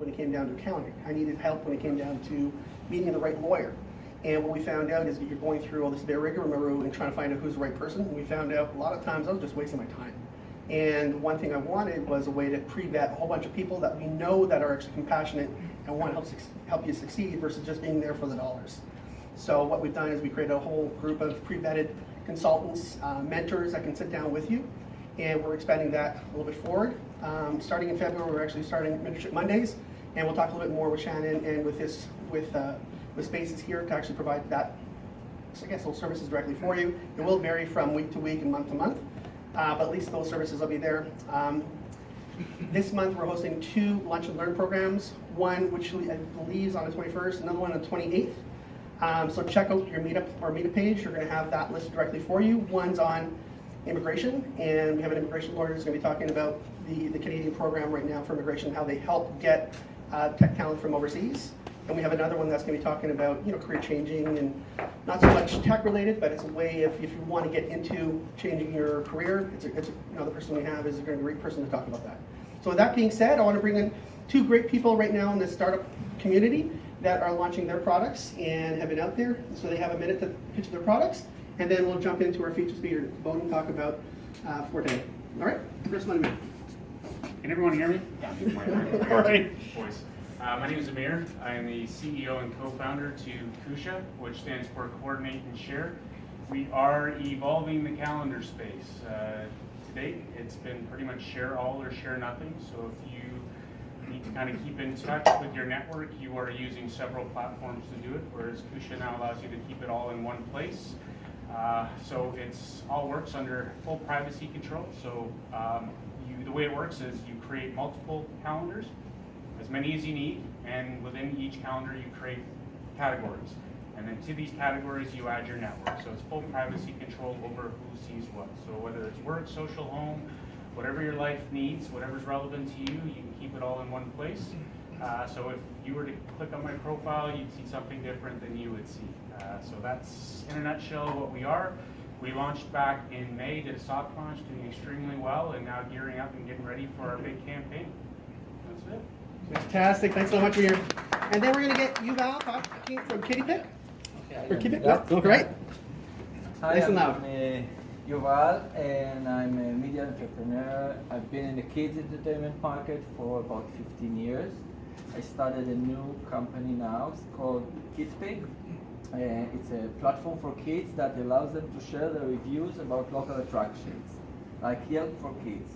when it came down to accounting. I needed help when it came down to meeting the right lawyer. And what we found out is that you're going through all this bit of rigmarole and trying to find out who's the right person. And we found out a lot of times I was just wasting my time. And one thing I wanted was a way to pre-vet a whole bunch of people that we know that are actually compassionate and want to help you succeed versus just being there for the dollars. So what we've done is we created a whole group of pre-vetted consultants, mentors that can sit down with you. And we're expanding that a little bit forward. Starting in February, we're actually starting Mentorship Mondays. And we'll talk a little bit more with Shannon and with Spaces here to actually provide that, I guess, those services directly for you. It will vary from week to week and month to month, but at least those services will be there. This month we're hosting 2 lunch and learn programs, one which I believe is on the 21st, another one on the 28th. So check out your meetup page. You're going to have that listed directly for you. One's on immigration, and we have an immigration lawyer who's going to be talking about the Canadian program right now for immigration, how they help get tech talent from overseas. And we have another one that's going to be talking about, career changing and not so much tech related, but it's a way if you want to get into changing your career, the person we have is a great person to talk about that. So with that being said, I want to bring in 2 great people right now in the startup community that are launching their products and have been out there. So they have a minute to pitch their products, and then we'll jump into our feature speaker, Johdan, talk about Forte. All right, first one. Can everyone hear me? Yeah. All right. Voice. My name is Amir. I am the CEO and co-founder to KUSHA, which stands for Coordinate and Share. We are evolving the calendar space. To date, it's been pretty much share all or share nothing. So if you need to kind of keep in touch with your network, you are using several platforms to do it, whereas KUSHA now allows you to keep it all in one place. So it's all works under full privacy control. So the way it works is you create multiple calendars, as many as you need, and within each calendar you create categories. And then to these categories you add your network. So it's full privacy control over who sees what. So whether it's work, social, home, whatever your life needs, whatever's relevant to you, you can keep it all in one place. So if you were to click on my profile, you'd see something different than you would see. So that's, in a nutshell, what we are. We launched back in May, did a soft launch, doing extremely well, and now gearing up and getting ready for our big campaign. That's it. Fantastic. Thanks so much for your. And then we're going to get Yuval talking from Kitty Pick. Okay, Or Kitty Pick? Yeah. Great. Hi, Nice and loud. I'm Yuval, and I'm a media entrepreneur. I've been in the kids entertainment market for about 15 years. I started a new company now. It's called KidsPick. It's a platform for kids that allows them to share their reviews about local attractions, like Yelp for kids,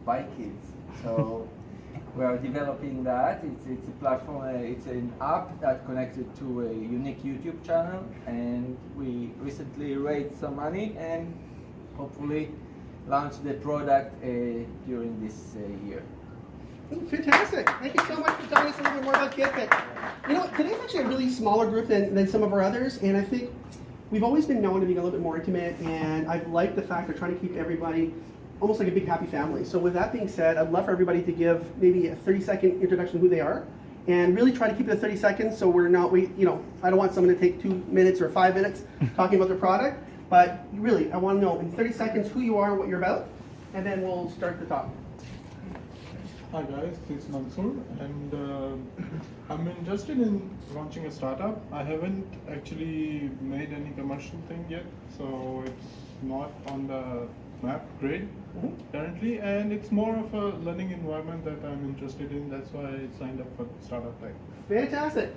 by kids. So we are developing that. It's a platform. It's an app that connected to a unique YouTube channel, and we recently raised some money and hopefully launch the product during this year. Fantastic. Thank you so much for telling us a little bit more about KidPick. You know, today's actually a really smaller group than some of our others, and I think we've always been known to be a little bit more intimate, and I've liked the fact they're trying to keep everybody almost like a big happy family. So with that being said, I'd love for everybody to give maybe a 30-second introduction of who they are, and really try to keep it at 30 seconds so we're not, I don't want someone to take 2 minutes or 5 minutes talking about their product, but really, I want to know in 30 seconds who you are, what you're about, and then we'll start the talk. Hi guys, this is Mansoor, and I'm interested in launching a startup. I haven't actually made any commercial thing yet, so it's not on the map grid currently, and it's more of a learning environment that I'm interested in. That's why I signed up for Startup Tech. Fantastic.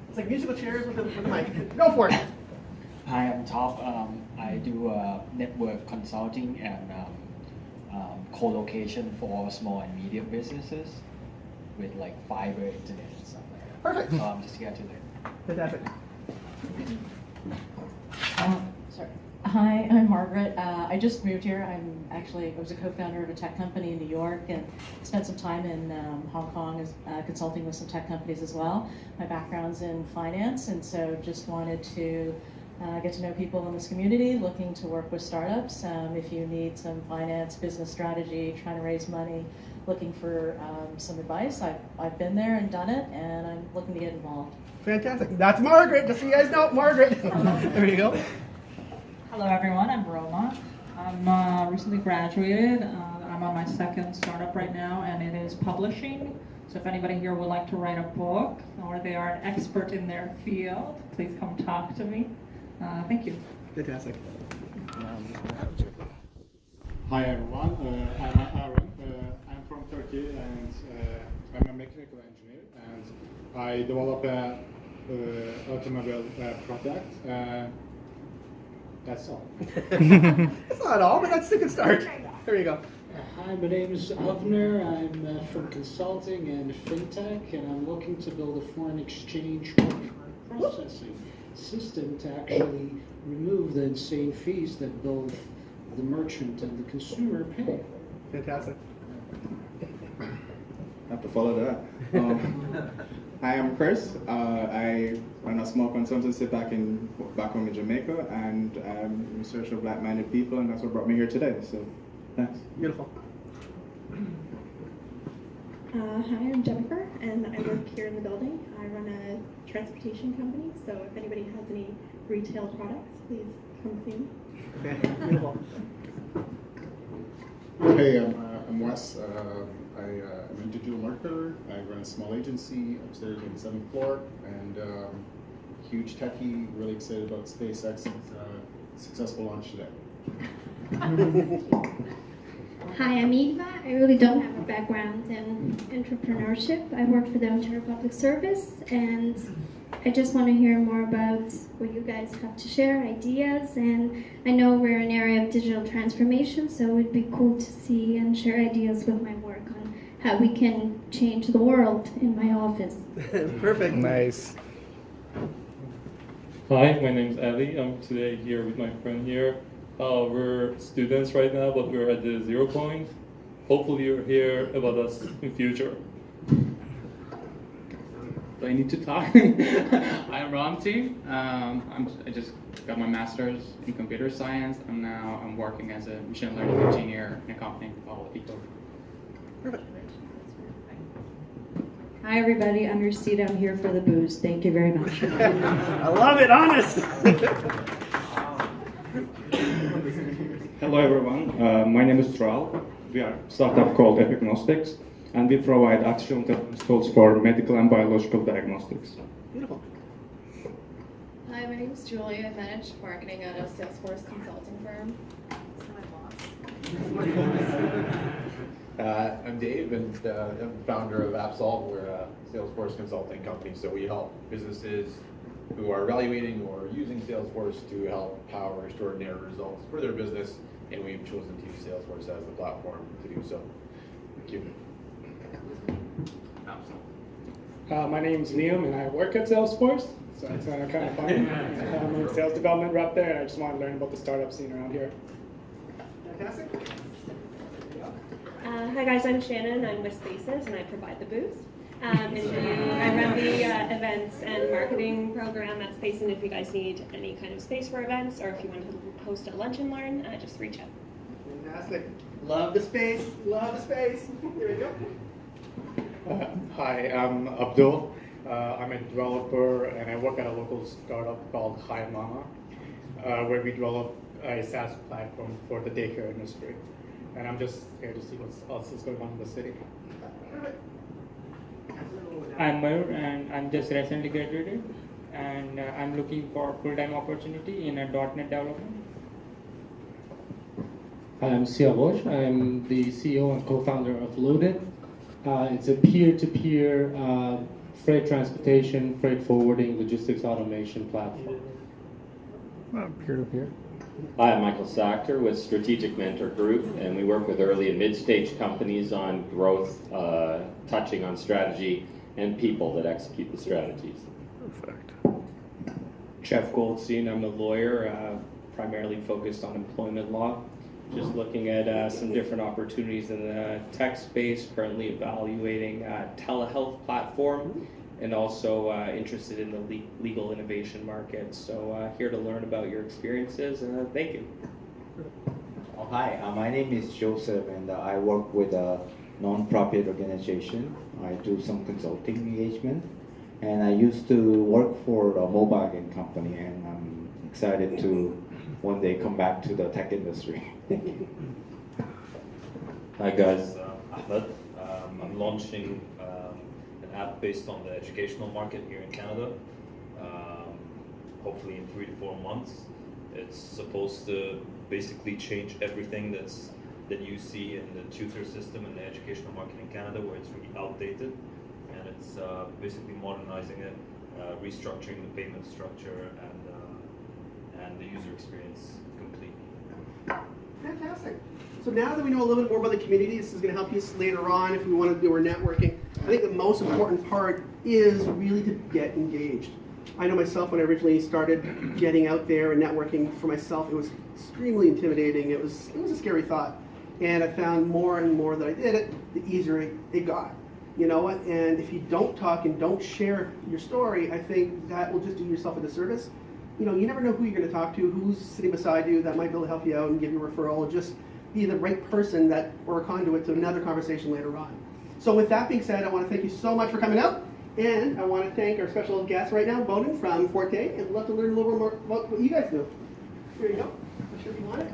It's like musical chairs with a mic. Go for it. Hi, I'm Top. I do network consulting and co-location for small and medium businesses with like fiber internet and stuff like that. Perfect. So I'm just here today. Fantastic. Sorry. Hi, I'm Margaret. I just moved here. I was a co-founder of a tech company in New York and spent some time in Hong Kong as consulting with some tech companies as well. My background's in finance, and so just wanted to get to know people in this community, looking to work with startups. If you need some finance, business strategy, trying to raise money, looking for some advice, I've been there and done it, and I'm looking to get involved. Fantastic. That's Margaret. Just so you guys know, Margaret. There you go. Hello everyone, I'm Roma. I'm recently graduated. I'm on my second startup right now, and it is publishing. So if anybody here would like to write a book or they are an expert in their field, please come talk to me. Thank you. Fantastic. Hi everyone, I'm Aaron. I'm from Turkey and I'm a mechanical engineer and I develop a automobile product. That's all. That's not all, but that's a good start. There you go. Hi, my name is Avner. I'm from consulting and fintech, and I'm looking to build a foreign exchange processing system to actually remove the insane fees that both the merchant and the consumer pay. Fantastic. Have to follow that. Hi, I'm Chris. I run a small consultancy back home in Jamaica, and I'm in search of like-minded people, and that's what brought me here today. So, thanks. Beautiful. Hi, I'm Jennifer, and I work here in the building. I run a transportation company, so if anybody has any retail products, please come see me. Okay. Beautiful. Hey, I'm Wes. I'm a digital marketer. I run a small agency upstairs on the 7th floor, and huge techie. Really excited about SpaceX's successful launch today. Hi, I'm Eva. I really don't have a background in entrepreneurship. I work for the Ontario Public Service, and I just want to hear more about what you guys have to share, ideas, and I know we're an area of digital transformation, so it would be cool to see and share ideas with my work on how we can change the world in my office. Perfect. Nice. Hi, my name's Ali. I'm today here with my friend here. We're students right now, but we're at the 0 point. Hopefully you'll hear about us in future. Do I need to talk? I'm Ramti. I just got my master's in computer science. I'm working as a machine learning engineer in a company called Eco. Perfect. Hi everybody, I'm Rosita. I'm here for the booze. Thank you very much. I love it, honest. Hello everyone, my name is Tral. We are a startup called Epignostics, and we provide artificial intelligence tools for medical and biological diagnostics. Beautiful. Hi, my name is Julie. I manage marketing at a Salesforce consulting firm. I'm Dave, and I'm founder of Absolve. We're a Salesforce consulting company, so we help businesses who are evaluating or using Salesforce to help power extraordinary results for their business, and we've chosen to use Salesforce as the platform to do so. Thank you. My name's Liam, and I work at Salesforce, so it's kind of fun. I'm a sales development rep there, and I just want to learn about the startup scene around here. Fantastic. Hi guys, I'm Shannon. I'm with Spaces, and I provide the booth. I run the events and marketing program at Space, and if you guys need any kind of space for events, or if you want to host a lunch and learn, just reach out. Fantastic. Love the space. Love the space. Here we go. Hi, I'm Abdul. I'm a developer, and I work at a local startup called Hi Mama, where we develop a SaaS platform for the daycare industry. And I'm just here to see what else is going on in the city. I'm Mayur, and I'm just recently graduated, and I'm looking for a full-time opportunity in a .NET development. I'm Sia Bosch. I'm the CEO and co-founder of Loaded. It's a peer-to-peer freight transportation, freight forwarding, logistics automation platform. Peer-to-peer. Hi, I'm Michael Sachter with Strategic Mentor Group, and we work with early and mid-stage companies on growth, touching on strategy and people that execute the strategies. Perfect. Jeff Goldstein, I'm a lawyer, primarily focused on employment law. Just looking at some different opportunities in the tech space, currently evaluating a telehealth platform, and also interested in the legal innovation market. So here to learn about your experiences, and thank you. Oh, hi, my name is Joseph, and I work with a non-profit organization. I do some consulting engagement, and I used to work for a mobile game company, and I'm excited to one day come back to the tech industry. Hi guys, Ahmed. I'm launching based on the educational market here in Canada. Hopefully in 3 to 4 months. It's supposed to basically change everything that you see in the tutor system and the educational market in Canada, where it's really outdated, and it's basically modernizing it, restructuring the payment structure and the user experience completely. Fantastic. So now that we know a little bit more about the community, this is going to help us later on if we want to do our networking. I think the most important part is really to get engaged. I know myself, when I originally started getting out there and networking for myself, it was extremely intimidating. It was a scary thought. And I found more and more that I did it, the easier it got. You know what? And if you don't talk and don't share your story, I think that will just do yourself a disservice. You know, you never know who you're going to talk to, who's sitting beside you that might be able to help you out and give you a referral, or just be the right person that, or a conduit to another conversation later on. So with that being said, I want to thank you so much for coming out. And I want to thank our special guest right now, Johdan from Forte, and I'd love to learn a little bit more about what you guys do. Here you go. I'm sure you want it.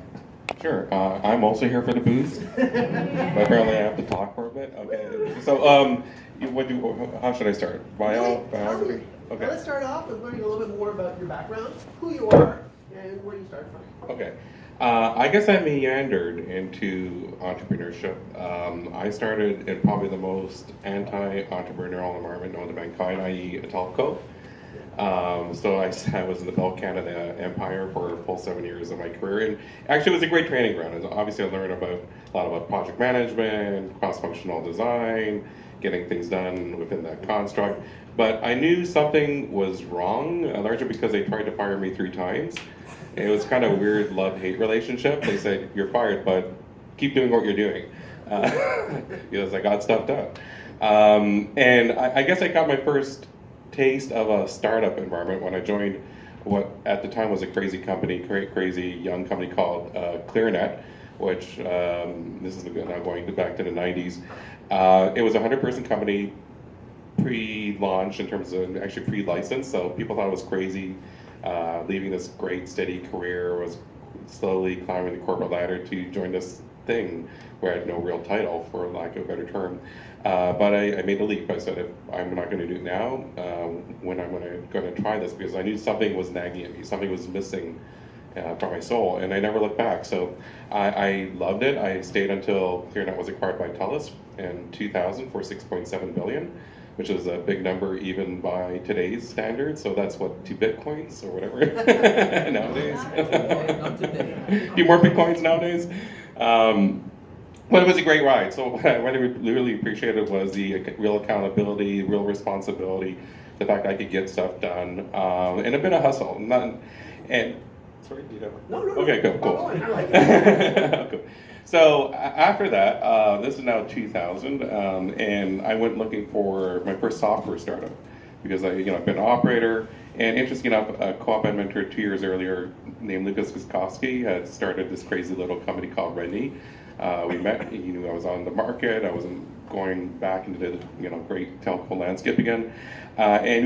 Sure. I'm also here for the booze. But apparently I have to talk for a bit. Okay. So, how should I start? Biography? Okay. Well, let's start off with learning a little bit more about your background, who you are, and where you started from. Okay. I guess I meandered into entrepreneurship. I started in probably the most anti-entrepreneurial environment known to mankind, i.e. a telco. So I was in the Bell Canada Empire for a full 7 years of my career, and actually it was a great training ground. And obviously I learned a lot about project management, cross-functional design, getting things done within that construct. But I knew something was wrong, largely because they tried to fire me 3 times. It was kind of a weird love-hate relationship. They said, you're fired, but keep doing what you're doing. Because I got stuff done. And I guess I got my first taste of a startup environment when I joined what at the time was a crazy young company called ClearNet, which this is now going back to the 90s. It was a 100-person company, pre-launch in terms of actually pre-licensed, so people thought it was crazy. Leaving this great steady career, was slowly climbing the corporate ladder to join this thing where I had no real title, for lack of a better term. But I made a leap. I said, if I'm not going to do it now, when I'm going to try this, because I knew something was nagging at me, something was missing from my soul, and I never looked back. So I loved it. I stayed until ClearNet was acquired by TELUS in 2000 for $6.7 billion. Which is a big number even by today's standards. So that's what, 2 bitcoins or whatever nowadays. A few more bitcoins nowadays. But it was a great ride. So what I really appreciated was the real accountability, real responsibility, the fact I could get stuff done, and a bit of hustle. Sorry, do you have? No. Okay, cool. I like it. Cool. So after that, this is now 2000, and I went looking for my first software startup because I've been an operator. And interesting enough, a co-op I mentored 2 years earlier, named Lucas Wiskowski, had started this crazy little company called Redney. We met. He knew I was on the market. I wasn't going back into the great telco landscape again, and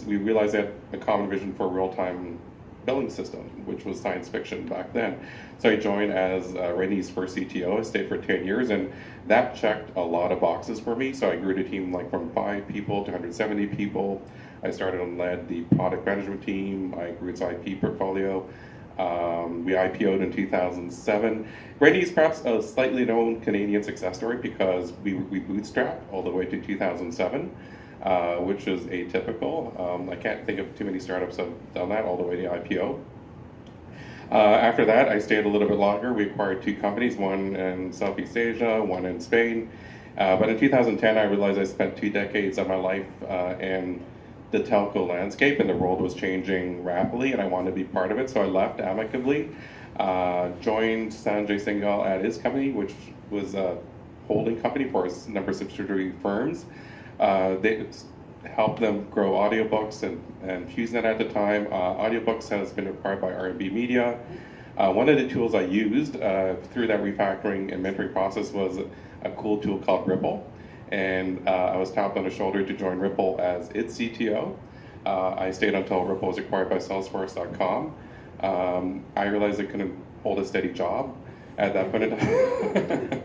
we realized that a common vision for a real-time billing system, which was science fiction back then. So I joined as Redney's first CTO. I stayed for 10 years, and that checked a lot of boxes for me. So I grew the team from 5 people to 170 people. I started and led the product management team. I grew its IP portfolio. We IPO'd in 2007. Redney is perhaps a slightly known Canadian success story because we bootstrapped all the way to 2007. Which is atypical. I can't think of too many startups that have done that all the way to IPO. After that, I stayed a little bit longer. We acquired 2 companies, one in Southeast Asia, one in Spain. But in 2010, I realized I spent 2 decades of my life in the telco landscape, and the world was changing rapidly, and I wanted to be part of it, so I left amicably. Joined Sanjay Singhal at his company, which was a holding company for a number of subsidiary firms. They helped them grow audiobooks and FuseNet at the time. Audiobooks has been acquired by R&B Media. One of the tools I used through that refactoring and mentoring process was a cool tool called Ripple. And I was tapped on the shoulder to join Ripple as its CTO. I stayed until Ripple was acquired by Salesforce.com. I realized I couldn't hold a steady job at that point in time.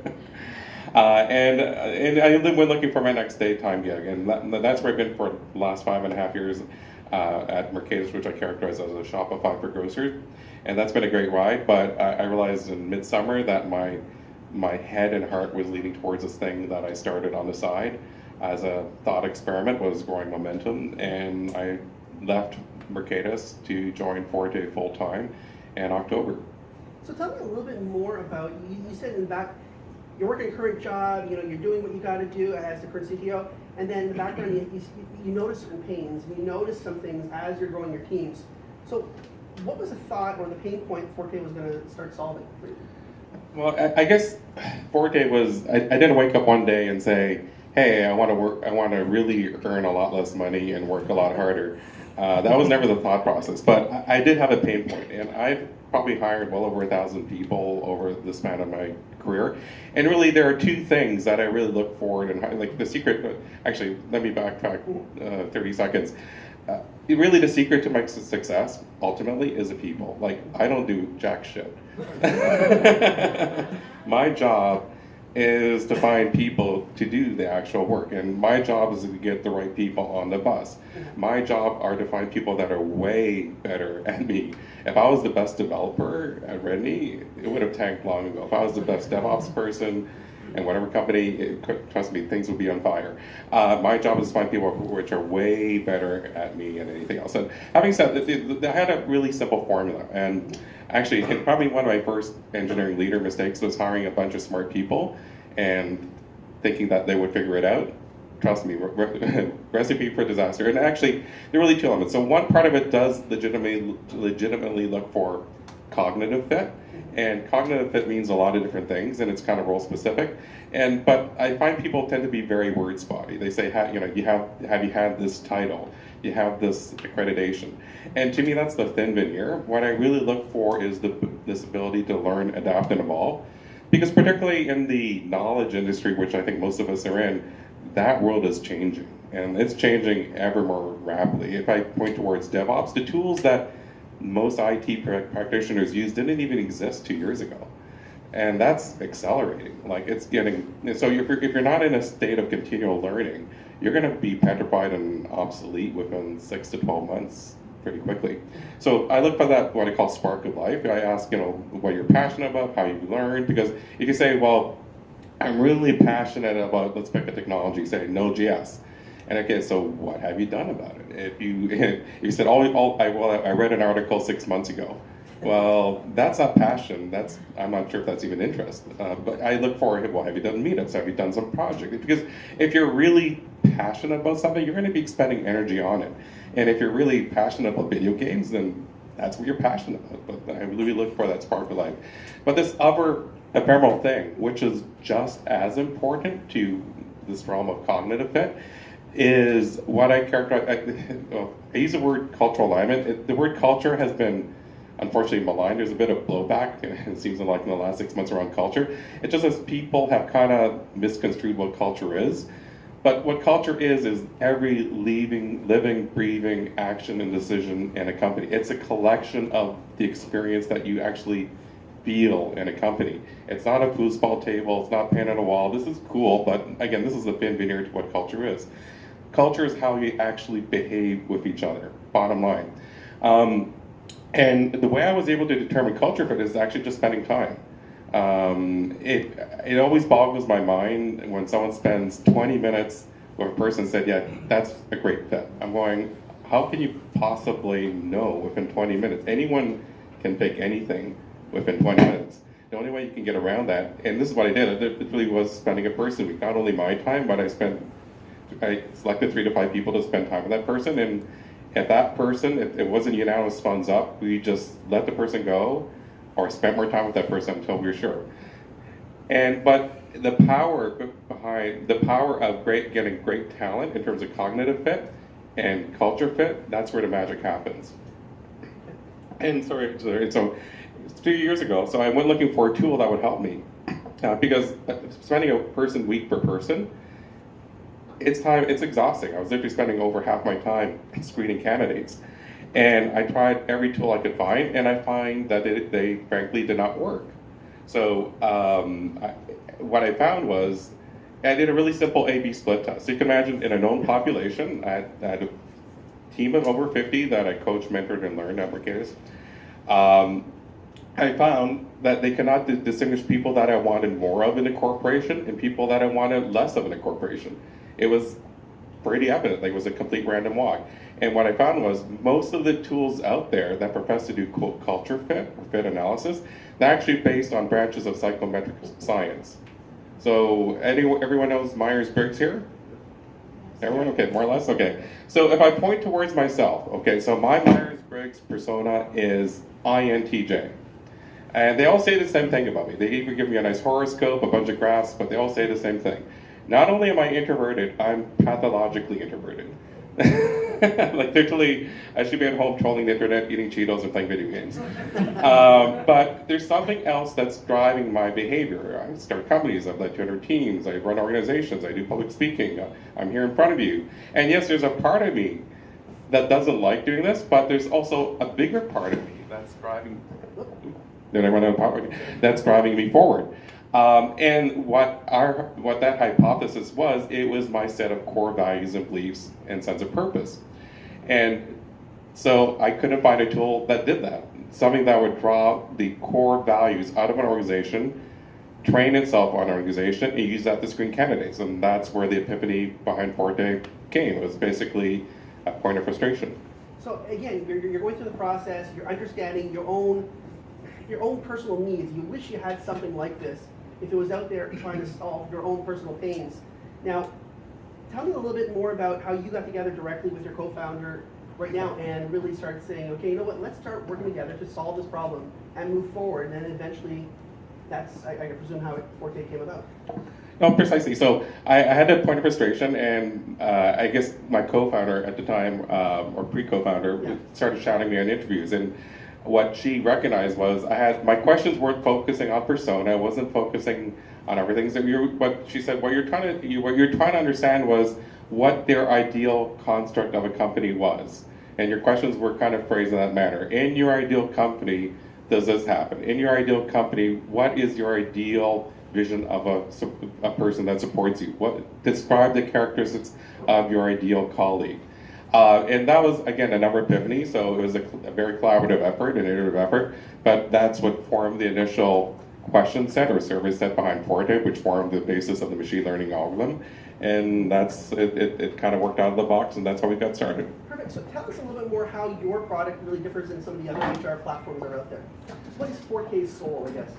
And I went looking for my next daytime gig, and that's where I've been for the last 5.5 years at Mercatus, which I characterize as a Shopify for grocers. And that's been a great ride, but I realized in midsummer that my head and heart was leading towards this thing that I started on the side as a thought experiment, was growing momentum, and I left Mercatus to join Forte full-time in October. So tell me a little bit more about, you said in the back, you're working a current job, you're doing what you got to do as the current CTO, and then in the background you notice certain pains, and you notice some things as you're growing your teams. So what was the thought or the pain point Forte was going to start solving for you? Well, I guess Forte was, I didn't wake up one day and say, hey, I want to really earn a lot less money and work a lot harder. That was never the thought process, but I did have a pain point, and I've probably hired well over 1,000 people over the span of my career. And really, there are two things that I really look for, and like the secret, actually, let me backtrack 30 seconds. Really, the secret to my success, ultimately, is the people. Like, I don't do jack shit. My job is to find people to do the actual work, and my job is to get the right people on the bus. My job are to find people that are way better at me. If I was the best developer at Redney, it would have tanked long ago. If I was the best DevOps person in whatever company, trust me, things would be on fire. My job is to find people which are way better at me than anything else. And having said that, I had a really simple formula, and actually, probably one of my first engineering leader mistakes was hiring a bunch of smart people and thinking that they would figure it out. Trust me, recipe for disaster. And actually, there are really two elements. So one part of it does legitimately look for cognitive fit, and cognitive fit means a lot of different things, and it's kind of role specific. But I find people tend to be very word spotty. They say, have you had this title? You have this accreditation. And to me, that's the thin veneer. What I really look for is this ability to learn, adapt, and evolve. Because particularly in the knowledge industry, which I think most of us are in, that world is changing. And it's changing ever more rapidly. If I point towards DevOps, the tools that most IT practitioners use didn't even exist 2 years ago. And that's accelerating. Like, it's getting, so if you're not in a state of continual learning, you're going to be petrified and obsolete within 6 to 12 months pretty quickly. So I look for that, what I call spark of life. I ask, what you're passionate about, how you've learned, because if you say, well, I'm really passionate about, let's pick a technology, say Node.js. And okay, so what have you done about it? If you said, I read an article 6 months ago. Well, that's not passion. I'm not sure if that's even interest. But I look for, well, have you done meetups? Have you done some project? Because if you're really passionate about something, you're going to be expending energy on it. And if you're really passionate about video games, then that's what you're passionate about. But I really look for that spark of life. But this other ephemeral thing, which is just as important to this realm of cognitive fit, is what I characterize. I use the word cultural alignment. The word culture has been unfortunately maligned. There's a bit of blowback, it seems like, in the last 6 months around culture. It just as people have kind of misconstrued what culture is. But what culture is every living, breathing action and decision in a company. It's a collection of the experience that you actually feel in a company. It's not a foosball table, it's not paint on a wall. This is cool, but again, this is the thin veneer to what culture is. Culture is how you actually behave with each other, bottom line. And the way I was able to determine culture fit is actually just spending time. It always boggles my mind when someone spends 20 minutes with a person and said, yeah, that's a great fit. I'm going, how can you possibly know within 20 minutes? Anyone can pick anything within 20 minutes. The only way you can get around that, and this is what I did, it literally was spending a person week. Not only my time, but I selected 3 to 5 people to spend time with that person, and if that person, if it wasn't unanimous thumbs up, we just let the person go or spent more time with that person until we were sure. But the power of getting great talent in terms of cognitive fit and culture fit, that's where the magic happens. And so 2 years ago, so I went looking for a tool that would help me, because spending a person week per person, it's exhausting. I was literally spending over half my time screening candidates. And I tried every tool I could find, and I find that they frankly did not work. So what I found was, I did a really simple A/B split test. So you can imagine in a known population, I had a team of over 50 that I coached, mentored, and learned applicators. I found that they cannot distinguish people that I wanted more of in a corporation and people that I wanted less of in a corporation. It was pretty evident, like it was a complete random walk. And what I found was most of the tools out there that profess to do culture fit or fit analysis, they're actually based on branches of psychometric science. So everyone knows Myers-Briggs here? Everyone? Okay, more or less? Okay. So if I point towards myself, okay, so my Myers-Briggs persona is INTJ. And they all say the same thing about me. They even give me a nice horoscope, a bunch of graphs, but they all say the same thing. Not only am I introverted, I'm pathologically introverted. Like literally, I should be at home trolling the internet, eating Cheetos, and playing video games. But there's something else that's driving my behavior. I start companies, I've led 200 teams, I run organizations, I do public speaking, I'm here in front of you. And yes, there's a part of me that doesn't like doing this, but there's also a bigger part of me that's driving. That's driving me forward. And what that hypothesis was, it was my set of core values and beliefs and sense of purpose. And so I couldn't find a tool that did that. Something that would draw the core values out of an organization, train itself on an organization, and use that to screen candidates. And that's where the epiphany behind Forte came. It was basically a point of frustration. So again, you're going through the process, you're understanding your own personal needs. You wish you had something like this if it was out there trying to solve your own personal pains. Now, tell me a little bit more about how you got together directly with your co-founder right now and really start saying, okay, you know what, let's start working together to solve this problem and move forward. And then eventually, that's, I presume, how Forte came about. No, precisely. So I had a point of frustration, and I guess my co-founder at the time, or pre-co-founder, started shouting me on interviews. And what she recognized was my questions weren't focusing on persona. I wasn't focusing on everything. So but she said, what you're trying to understand was what their ideal construct of a company was. And your questions were kind of phrased in that manner. In your ideal company, does this happen? In your ideal company, what is your ideal vision of a person that supports you? Describe the characteristics of your ideal colleague. And that was, again, another epiphany, so it was a very collaborative effort, an iterative effort, but that's what formed the initial question set or survey set behind Forte, which formed the basis of the machine learning algorithm. And it kind of worked out of the box, and that's how we got started. Perfect. So tell us a little bit more how your product really differs than some of the other HR platforms that are out there. What is Forte's soul, I guess?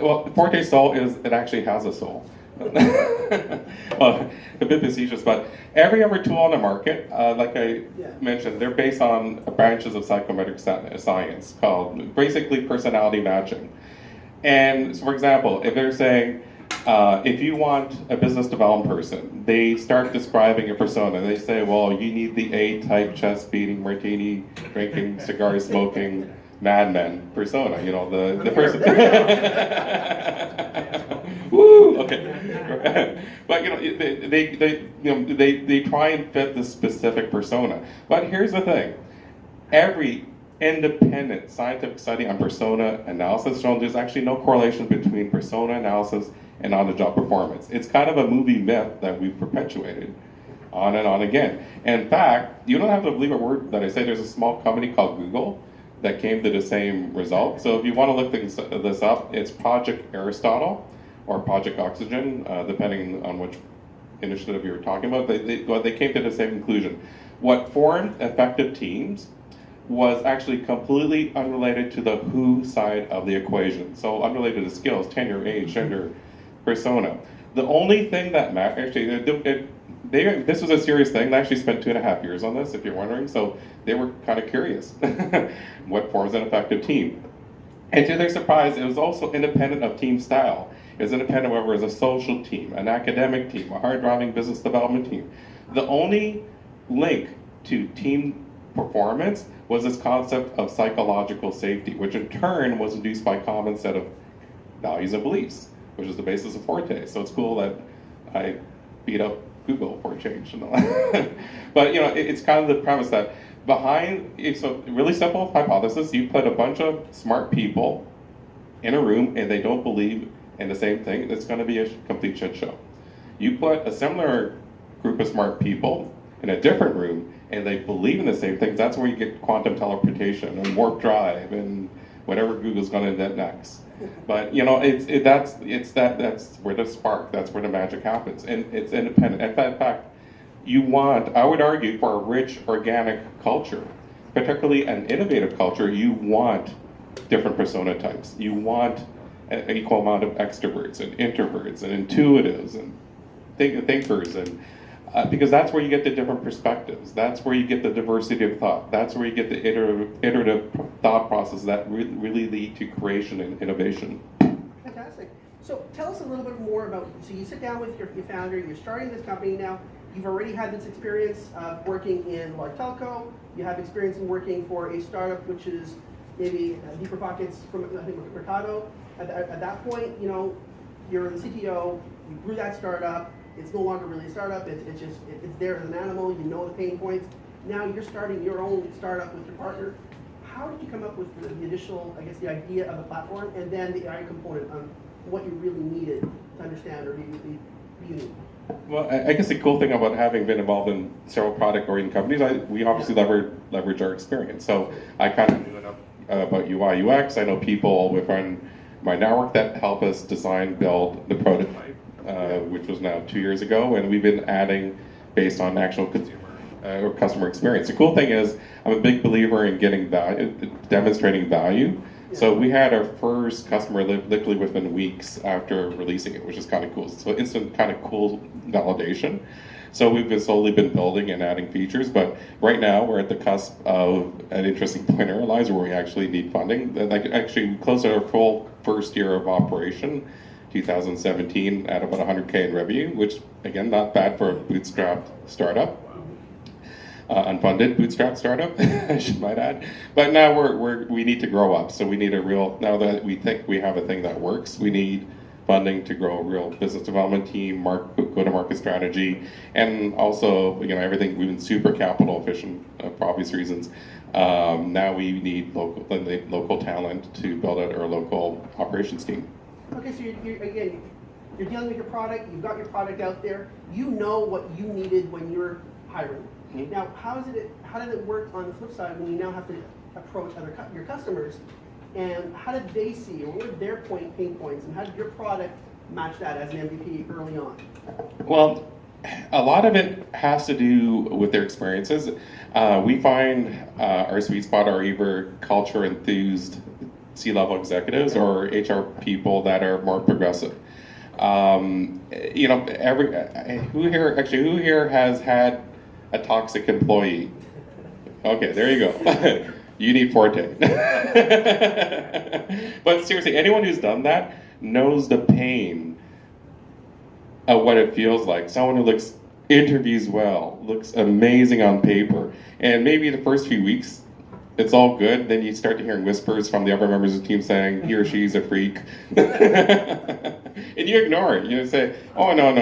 Well, Forte's soul is, it actually has a soul. Well, a bit facetious, but every other tool on the market, like I mentioned, they're based on branches of psychometric science called basically personality matching. And so, for example, if they're saying, if you want a business development person, they start describing a persona. They say, well, you need the A-type, chest-beating, martini drinking, cigar smoking, madman persona. You know, the person. Woo! Okay. But you know, they try and fit the specific persona. But here's the thing: every independent scientific study on persona analysis shows there's actually no correlation between persona analysis and on-the-job performance. It's kind of a movie myth that we've perpetuated on and on again. In fact, you don't have to believe a word that I say. There's a small company called Google that came to the same result. So if you want to look this up, it's Project Aristotle or Project Oxygen, depending on which initiative you're talking about. They came to the same conclusion. What formed effective teams was actually completely unrelated to the who side of the equation. So unrelated to skills, tenure, age, gender, persona. The only thing that mattered, actually, this was a serious thing. They actually spent 2.5 years on this, if you're wondering. So they were kind of curious. What forms an effective team? And to their surprise, it was also independent of team style. It was independent of whether it was a social team, an academic team, a hard-driving business development team. The only link to team performance was this concept of psychological safety, which in turn was induced by a common set of values and beliefs, which is the basis of Forte. So it's cool that I beat up Google for a change. But you know, it's kind of the premise that it's a really simple hypothesis. You put a bunch of smart people in a room and they don't believe and the same thing, it's going to be a complete shit show. You put a similar group of smart people in a different room, and they believe in the same things, that's where you get quantum teleportation and warp drive and whatever Google's going to invent next. But that's where the spark, that's where the magic happens, and it's independent. In fact, I would argue, for a rich organic culture, particularly an innovative culture, you want different persona types. You want an equal amount of extroverts and introverts and intuitives and thinkers, and because that's where you get the different perspectives. That's where you get the diversity of thought. That's where you get the iterative thought process that really lead to creation and innovation. Fantastic. So tell us a little bit more about, so you sit down with your founder, you're starting this company now, you've already had this experience of working in large telco, you have experience in working for a startup which is maybe deeper pockets from, I think, Mercado. At that point, you're the CTO, you grew that startup, it's no longer really a startup, it's there as an animal, you know the pain points. Now you're starting your own startup with your partner. How did you come up with the initial, I guess, the idea of the platform, and then the AI component on what you really needed to understand or be unique? Well, I guess the cool thing about having been involved in several product-oriented companies, we obviously leverage our experience. So I kind of knew enough about UI, UX. I know people within my network that help us design, build the prototype, which was now 2 years ago, and we've been adding based on actual consumer or customer experience. The cool thing is, I'm a big believer in getting value, demonstrating value. So we had our first customer literally within weeks after releasing it, which is kind of cool. So instant kind of cool validation. So we've slowly been building and adding features, but right now we're at the cusp of an interesting point in our lives where we actually need funding. Like actually, we closed our full first year of operation, 2017, at about 100K in revenue, which again, not bad for a bootstrapped startup. Unfunded bootstrap startup, I should might add. But now we need to grow up. So we need now that we think we have a thing that works, we need funding to grow a real business development team, go-to-market strategy, and also, everything. We've been super capital efficient for obvious reasons. Now we need local talent to build out our local operations team. Okay, so you're dealing with your product, you've got your product out there, you know what you needed when you were hiring. Now, how did it work on the flip side when you now have to approach your customers, and how did they see, or what were their pain points, and how did your product match that as an MVP early on? Well, a lot of it has to do with their experiences. We find our sweet spot are either culture enthused C-level executives or HR people that are more progressive. Who here has had a toxic employee? Okay, there you go. You need Forte. But seriously, anyone who's done that knows the pain of what it feels like. Someone who interviews well, looks amazing on paper, and maybe the first few weeks it's all good, then you start to hearing whispers from the other members of the team saying he or she's a freak. And you ignore it. You say, oh, no,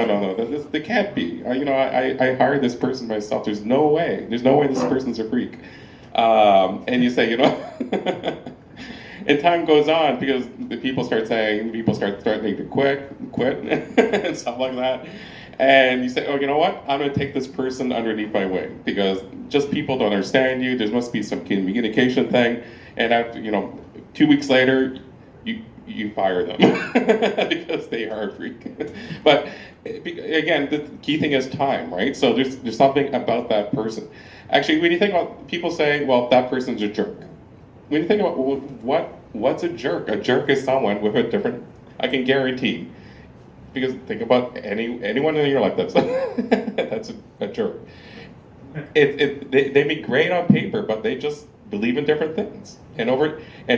they can't be. I hired this person myself. There's no way this person's a freak. And you say, and time goes on because the people start threatening to quit, and stuff like that. And you say, oh, you know what? I'm going to take this person underneath my wing because just people don't understand you. There must be some communication thing. And after, 2 weeks later, you fire them because they are a freak. But again, the key thing is time, right? So there's something about that person. Actually, when you think about, people say, well, that person's a jerk. When you think about what's a jerk? A jerk is someone with a different, I can guarantee, because think about anyone in your life that's a jerk. They may be great on paper, but they just believe in different things. And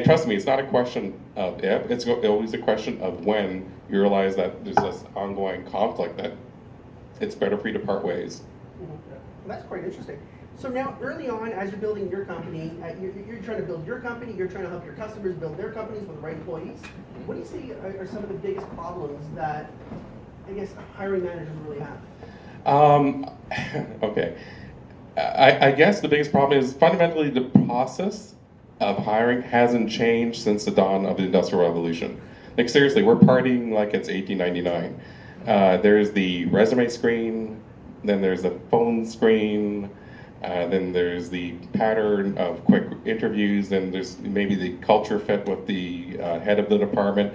trust me, it's not a question of if, it's always a question of when you realize that there's this ongoing conflict that it's better for you to part ways. Well, that's quite interesting. So now, early on, as you're building your company, you're trying to build your company, you're trying to help your customers build their companies with the right employees. What do you see are some of the biggest problems that, I guess, hiring managers really have? Okay. I guess the biggest problem is fundamentally the process of hiring hasn't changed since the dawn of the Industrial Revolution. Like seriously, we're partying like it's 1899. There's the resume screen, then there's the phone screen, then there's the pattern of quick interviews, then there's maybe the culture fit with the head of the department.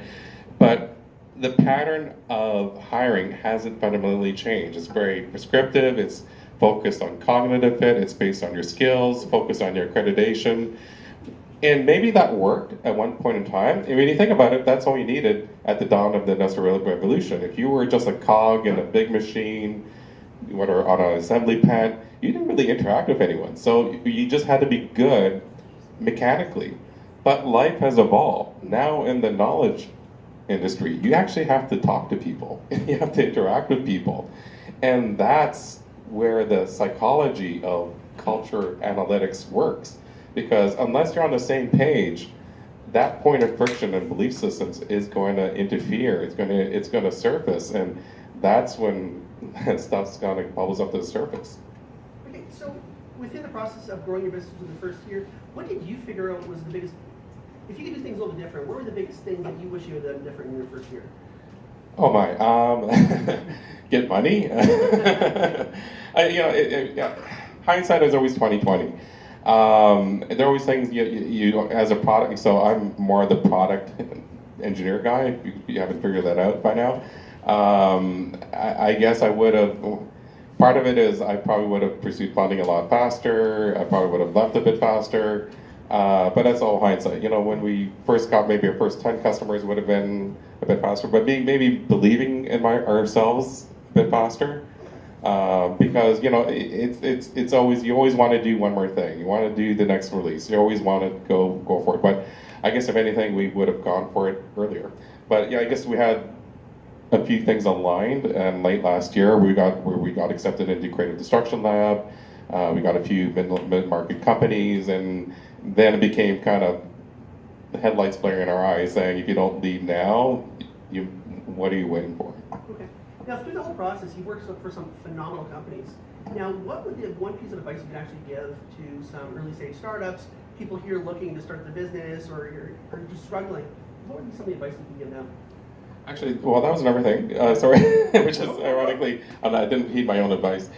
But the pattern of hiring hasn't fundamentally changed. It's very prescriptive, it's focused on cognitive fit, it's based on your skills, focused on your accreditation. And maybe that worked at one point in time. And when you think about it, that's all you needed at the dawn of the Industrial Revolution. If you were just a cog in a big machine, whether on an assembly plant, you didn't really interact with anyone. So you just had to be good mechanically. But life has evolved. Now in the knowledge industry, you actually have to talk to people. You have to interact with people. And that's where the psychology of culture analytics works. Because unless you're on the same page, that point of friction in belief systems is going to interfere. It's going to surface, and that's when stuff's going to bubbles up to the surface. Okay, so within the process of growing your business in the first year, what did you figure out was the biggest? If you could do things a little bit different, what were the biggest things that you wish you had done different in your first year? Oh my, get money. Hindsight is always 20/20. There are always things you as a product. So I'm more the product engineer guy. If you haven't figured that out by now, I guess I would have. Part of it is I probably would have pursued funding a lot faster. I probably would have left a bit faster. But that's all hindsight. When we first got maybe our first 10 customers would have been a bit faster, but maybe believing in ourselves a bit faster. Because it's always, you always want to do one more thing. You want to do the next release. You always want to go for it. But I guess if anything, we would have gone for it earlier. But yeah, I guess we had a few things aligned, and late last year we got accepted into Creative Destruction Lab. We got a few mid-market companies, and then it became kind of the headlights blaring in our eyes, saying, if you don't leave now, what are you waiting for? Okay. Now, through the whole process, you worked for some phenomenal companies. Now, what would the one piece of advice you could actually give to some early stage startups, people here looking to start their business or just struggling? What would be some of the advice you can give them? Actually, well, that was another thing. Sorry, which is ironically, I didn't heed my own advice.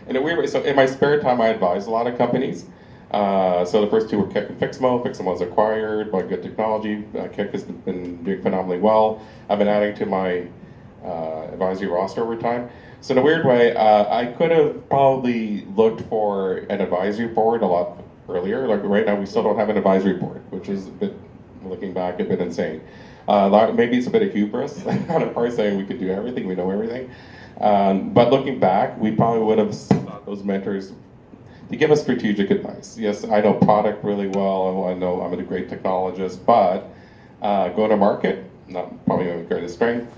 In a weird way, so in my spare time, I advise a lot of companies. So the first two were Kick and Fixmo. Fixmo was acquired by Good Technology. Kick has been doing phenomenally well. I've been adding to my advisory roster over time. So in a weird way, I could have probably looked for an advisory board a lot earlier. Like right now, we still don't have an advisory board, which is a bit, looking back, a bit insane. Maybe it's a bit of hubris on our part saying we could do everything, we know everything. But looking back, we probably would have sought those mentors to give us strategic advice. Yes, I know product really well. I know I'm a great technologist, but go to market, not probably my greatest strength.